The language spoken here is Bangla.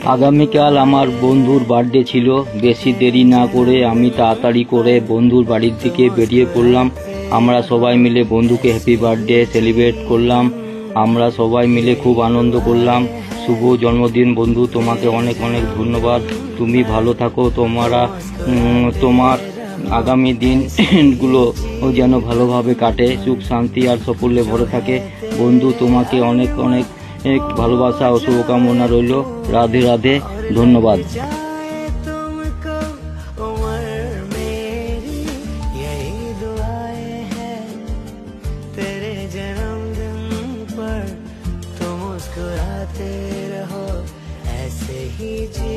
আগামীকাল আমার বন্ধুর বার্থডে ছিল। বেশি দেরি না করে আমি তাড়াতাড়ি করে বন্ধুর বাড়ির দিকে বেরিয়ে পড়লাম। আমরা সবাই মিলে বন্ধুকে হ্যাপি বার্থডে সেলিব্রেট করলাম। আমরা সবাই মিলে খুব আনন্দ করলাম। শুভ জন্মদিন বন্ধু, তোমাকে অনেক অনেক ধন্যবাদ। তুমি ভালো থাকো। তোমার আগামী দিনগুলো যেন ভালোভাবে কাটে, সুখ শান্তি আর সাফল্যে ভরে থাকে। বন্ধু, তোমাকে অনেক অনেক ভালোবাসা ও শুভকামনা রইল। রাধে রাধে, ধন্যবাদ। तेरे जन्मदिन पर तुम मुस्कुराते रहो, ऐसे ही जी